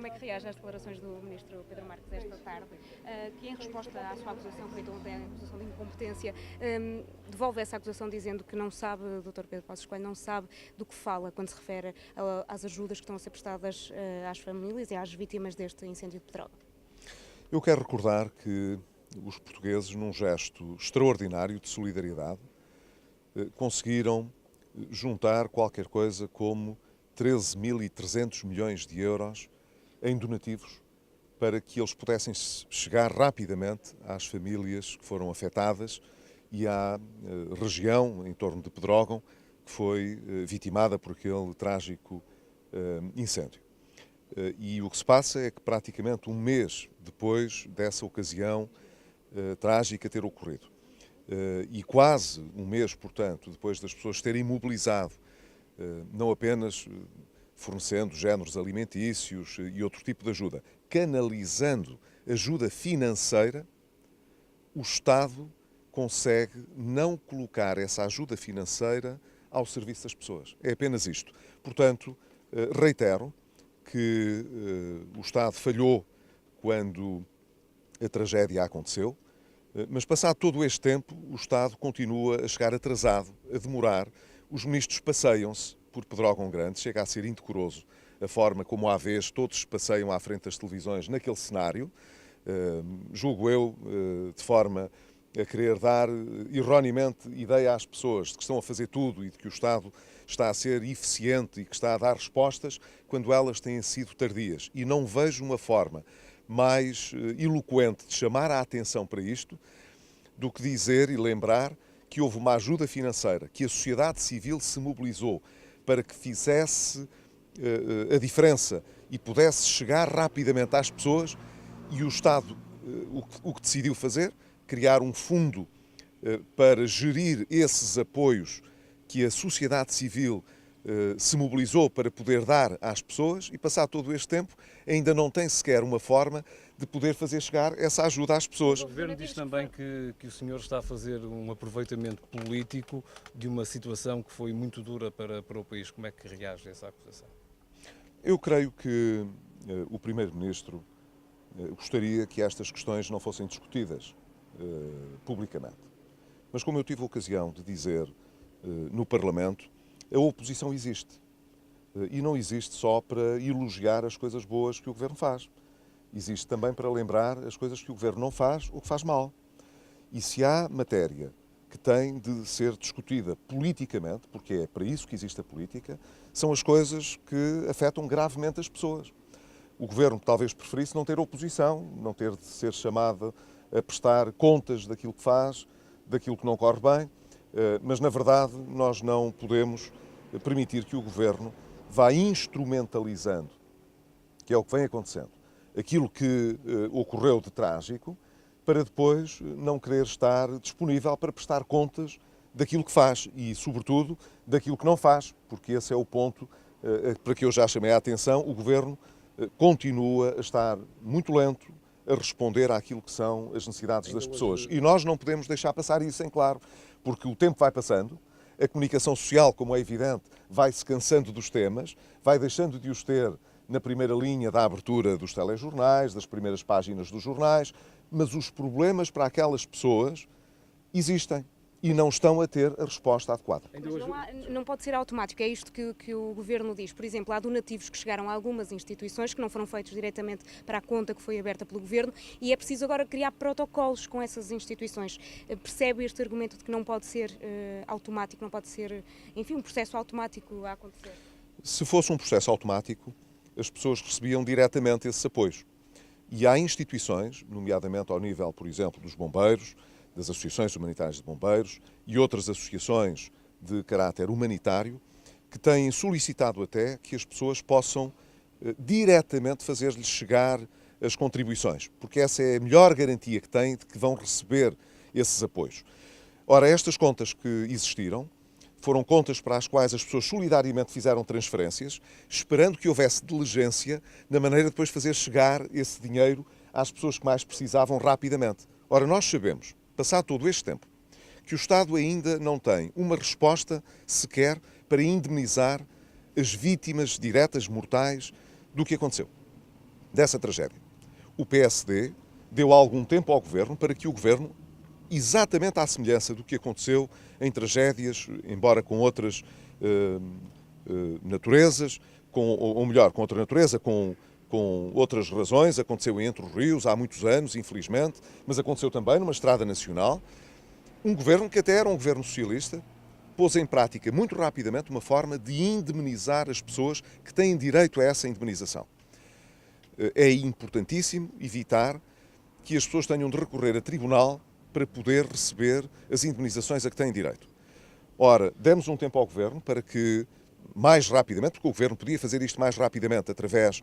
como é que reage às declarações do Ministro Pedro Marques esta tarde, que em resposta à sua acusação, feita ontem, a acusação de incompetência, devolve essa acusação dizendo que não sabe, o Dr. Pedro Passos Coelho não sabe do que fala quando se refere às ajudas que estão a ser prestadas às famílias e às vítimas deste incêndio de Pedrógão. Eu quero recordar que os portugueses, num gesto extraordinário de solidariedade, conseguiram juntar qualquer coisa como 13.300 milhões de euros em donativos para que eles pudessem chegar rapidamente às famílias que foram afetadas e à região em torno de Pedrógão que foi vitimada por aquele trágico incêndio. E o que se passa é que praticamente um mês depois dessa ocasião trágica ter ocorrido, e quase um mês, portanto, depois das pessoas terem mobilizado, não apenas fornecendo géneros alimentícios e outro tipo de ajuda, canalizando ajuda financeira, o Estado consegue não colocar essa ajuda financeira ao serviço das pessoas. É apenas isto. Portanto, reitero que o Estado falhou quando a tragédia aconteceu, mas passado todo este tempo, o Estado continua a chegar atrasado, a demorar. Os ministros passeiam-se por Pedrógão Grande, chega a ser indecoroso a forma como à vez todos passeiam à frente das televisões naquele cenário, julgo eu, de forma a querer dar erroneamente ideia às pessoas de que estão a fazer tudo e de que o Estado está a ser eficiente e que está a dar respostas quando elas têm sido tardias. E não vejo uma forma mais eloquente de chamar a atenção para isto do que dizer e lembrar que houve uma ajuda financeira, que a sociedade civil se mobilizou para que fizesse a diferença e pudesse chegar rapidamente às pessoas, e o Estado o que decidiu fazer, criar um fundo para gerir esses apoios que a sociedade civil se mobilizou para poder dar às pessoas, e passado todo este tempo ainda não tem sequer uma forma de poder fazer chegar essa ajuda às pessoas. O Governo diz também que o senhor está a fazer um aproveitamento político de uma situação que foi muito dura para o país. Como é que reage a essa acusação? Eu creio que o Primeiro-Ministro gostaria que estas questões não fossem discutidas publicamente. Mas como eu tive a ocasião de dizer no Parlamento, a oposição existe. E não existe só para elogiar as coisas boas que o Governo faz. Existe também para lembrar as coisas que o Governo não faz ou que faz mal. E se há matéria que tem de ser discutida politicamente, porque é para isso que existe a política, são as coisas que afetam gravemente as pessoas. O Governo talvez preferisse não ter oposição, não ter de ser chamado a prestar contas daquilo que faz, daquilo que não corre bem, mas na verdade nós não podemos permitir que o Governo vá instrumentalizando, que é o que vem acontecendo, aquilo que ocorreu de trágico, para depois não querer estar disponível para prestar contas daquilo que faz e, sobretudo, daquilo que não faz, porque esse é o ponto para que eu já chamei a atenção. O Governo continua a estar muito lento a responder àquilo que são as necessidades das pessoas. E nós não podemos deixar passar isso em claro, porque o tempo vai passando, a comunicação social, como é evidente, vai-se cansando dos temas, vai deixando de os ter na primeira linha da abertura dos telejornais, das primeiras páginas dos jornais, mas os problemas para aquelas pessoas existem e não estão a ter a resposta adequada. Mas não pode ser automático, é isto que o Governo diz. Por exemplo, há donativos que chegaram a algumas instituições que não foram feitos diretamente para a conta que foi aberta pelo Governo, e é preciso agora criar protocolos com essas instituições. Percebe este argumento de que não pode ser automático, não pode ser, enfim, um processo automático a acontecer? Se fosse um processo automático, as pessoas recebiam diretamente esses apoios. E há instituições, nomeadamente ao nível, por exemplo, dos bombeiros, das associações humanitárias de bombeiros e outras associações de caráter humanitário, que têm solicitado até que as pessoas possam diretamente fazer-lhes chegar as contribuições, porque essa é a melhor garantia que têm de que vão receber esses apoios. Ora, estas contas que existiram foram contas para as quais as pessoas solidariamente fizeram transferências, esperando que houvesse diligência na maneira de depois fazer chegar esse dinheiro às pessoas que mais precisavam rapidamente. Ora, nós sabemos, passado todo este tempo, que o Estado ainda não tem uma resposta sequer para indemnizar as vítimas diretas mortais do que aconteceu. dessa tragédia. O PSD deu algum tempo ao Governo para que o Governo, exatamente à semelhança do que aconteceu em tragédias, embora com outras naturezas, ou melhor, com outra natureza, com outras razões, aconteceu em Entre os Rios há muitos anos, infelizmente, mas aconteceu também numa estrada nacional. Um governo que até era um governo socialista, pôs em prática muito rapidamente uma forma de indemnizar as pessoas que têm direito a essa indemnização. É importantíssimo evitar que as pessoas tenham de recorrer a tribunal para poder receber as indemnizações a que têm direito. Ora, demos um tempo ao Governo para que, mais rapidamente, porque o Governo podia fazer isto mais rapidamente através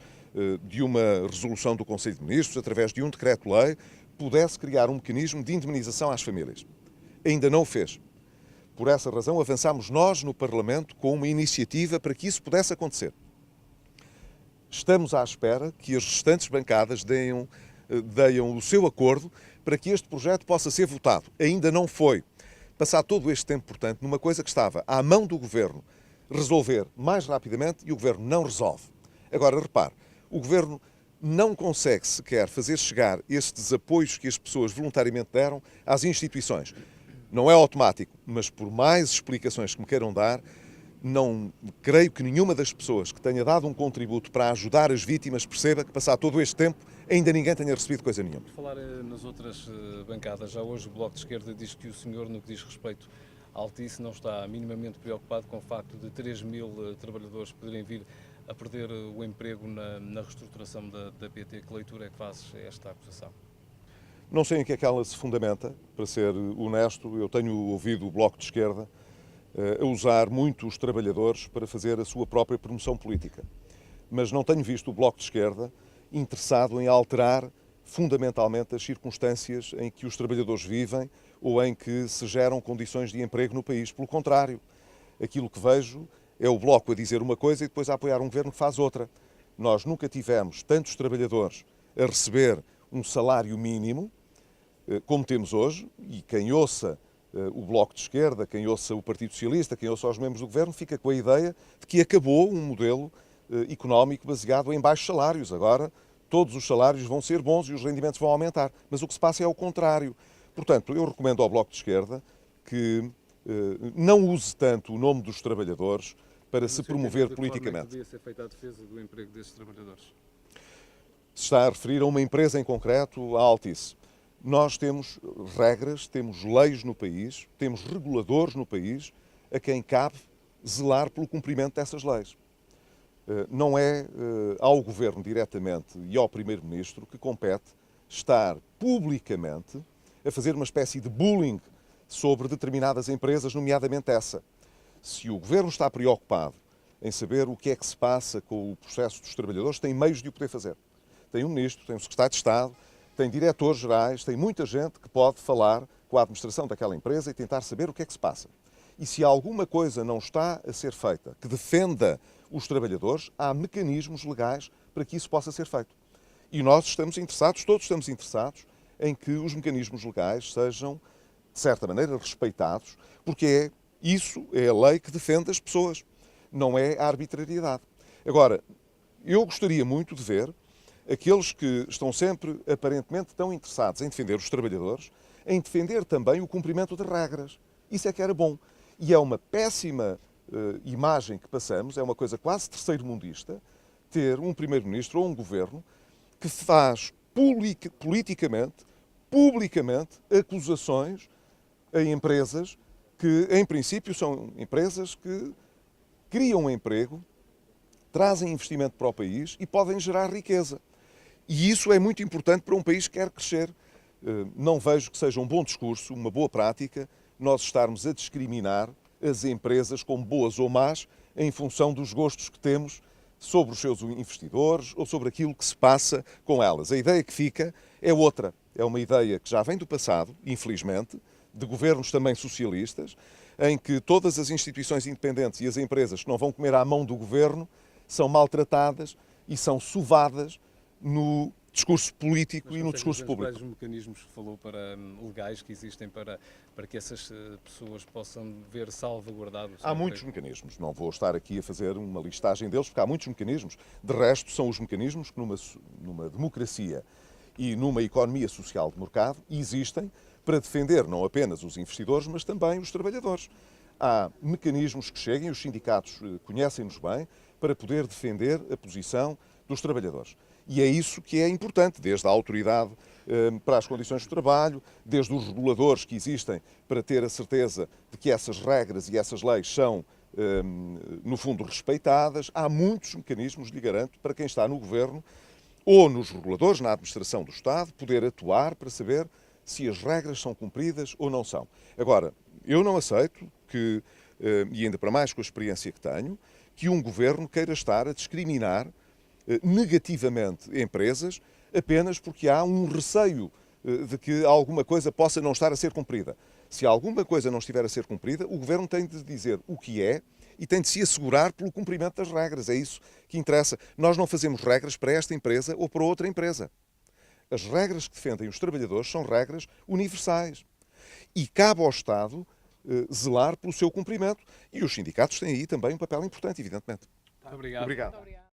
de uma resolução do Conselho de Ministros, através de um decreto-lei, pudesse criar um mecanismo de indemnização às famílias. Ainda não o fez. Por essa razão, avançámos nós no Parlamento com uma iniciativa para que isso pudesse acontecer. Estamos à espera que as restantes bancadas deem o seu acordo para que este projeto possa ser votado. Ainda não foi. Passar todo este tempo, portanto, numa coisa que estava à mão do Governo resolver mais rapidamente e o Governo não resolve. Agora, repare, o Governo não consegue sequer fazer chegar estes apoios que as pessoas voluntariamente deram às instituições. Não é automático, mas por mais explicações que me queiram dar, não creio que nenhuma das pessoas que tenha dado um contributo para ajudar as vítimas perceba que, passado todo este tempo, ainda ninguém tenha recebido coisa nenhuma. Por falar nas outras bancadas, já hoje o Bloco de Esquerda diz que o senhor, no que diz respeito à Altice, não está minimamente preocupado com o facto de 3.000 trabalhadores poderem vir a perder o emprego na reestruturação da PT. Que leitura é que faz esta acusação? Não sei em que é que ela se fundamenta, para ser honesto. Eu tenho ouvido o Bloco de Esquerda a usar muito os trabalhadores para fazer a sua própria promoção política. Mas não tenho visto o Bloco de Esquerda interessado em alterar fundamentalmente as circunstâncias em que os trabalhadores vivem ou em que se geram condições de emprego no país. Pelo contrário, aquilo que vejo é o Bloco a dizer uma coisa e depois a apoiar um governo que faz outra. Nós nunca tivemos tantos trabalhadores a receber um salário mínimo como temos hoje, e quem ouça o Bloco de Esquerda, quem ouça o Partido Socialista, quem ouça os membros do Governo, fica com a ideia de que acabou um modelo económico baseado em baixos salários. Agora, todos os salários vão ser bons e os rendimentos vão aumentar. Mas o que se passa é o contrário. Portanto, eu recomendo ao Bloco de Esquerda que não use tanto o nome dos trabalhadores para se promover politicamente. Podia ser feita a defesa do emprego desses trabalhadores? Se está a referir a uma empresa em concreto, a Altice. Nós temos regras, temos leis no país, temos reguladores no país a quem cabe zelar pelo cumprimento dessas leis. Não é ao Governo diretamente e ao Primeiro-Ministro que compete estar publicamente a fazer uma espécie de bullying sobre determinadas empresas, nomeadamente essa. Se o Governo está preocupado em saber o que é que se passa com o processo dos trabalhadores, tem meios de o poder fazer. Tem um Ministro, tem um Secretário de Estado, tem diretores gerais, tem muita gente que pode falar com a administração daquela empresa e tentar saber o que é que se passa. E se alguma coisa não está a ser feita que defenda os trabalhadores, há mecanismos legais para que isso possa ser feito. E nós estamos interessados, todos estamos interessados, em que os mecanismos legais sejam, de certa maneira, respeitados, porque isso é a lei que defende as pessoas, não é a arbitrariedade. Agora, eu gostaria muito de ver aqueles que estão sempre aparentemente tão interessados em defender os trabalhadores, em defender também o cumprimento de regras. Isso é que era bom. E é uma péssima imagem que passamos, é uma coisa quase terceiro-mundista, ter um Primeiro-Ministro ou um Governo que faz politicamente, publicamente, acusações a empresas que, em princípio, são empresas que criam emprego, trazem investimento para o país e podem gerar riqueza. E isso é muito importante para um país que quer crescer. Não vejo que seja um bom discurso, uma boa prática, nós estarmos a discriminar as empresas como boas ou más em função dos gostos que temos sobre os seus investidores ou sobre aquilo que se passa com elas. A ideia que fica é outra. É uma ideia que já vem do passado, infelizmente, de governos também socialistas, em que todas as instituições independentes e as empresas que não vão comer à mão do governo são maltratadas e são sovadas no discurso político Mas e no discurso público. quais os mecanismos que falou legais que existem para que essas pessoas possam ver salvaguardado o seu Há muitos emprego? mecanismos, não vou estar aqui a fazer uma listagem deles, porque há muitos mecanismos. De resto, são os mecanismos que numa democracia e numa economia social de mercado existem para defender não apenas os investidores, mas também os trabalhadores. Há mecanismos que cheguem, os sindicatos conhecem-nos bem, para poder defender a posição dos trabalhadores. E é isso que é importante, desde a autoridade para as condições de trabalho, desde os reguladores que existem para ter a certeza de que essas regras e essas leis são, no fundo, respeitadas. Há muitos mecanismos, lhe garanto, para quem está no governo ou nos reguladores, na administração do Estado, poder atuar para saber se as regras são cumpridas ou não são. Agora, eu não aceito que, e ainda para mais com a experiência que tenho, que um governo queira estar a discriminar negativamente empresas apenas porque há um receio de que alguma coisa possa não estar a ser cumprida. Se alguma coisa não estiver a ser cumprida, o governo tem de dizer o que é e tem de se assegurar pelo cumprimento das regras. É isso que interessa. Nós não fazemos regras para esta empresa ou para outra empresa. As regras que defendem os trabalhadores são regras universais. E cabe ao Estado zelar pelo seu cumprimento. E os sindicatos têm aí também um papel importante, evidentemente. Muito obrigado. Obrigado.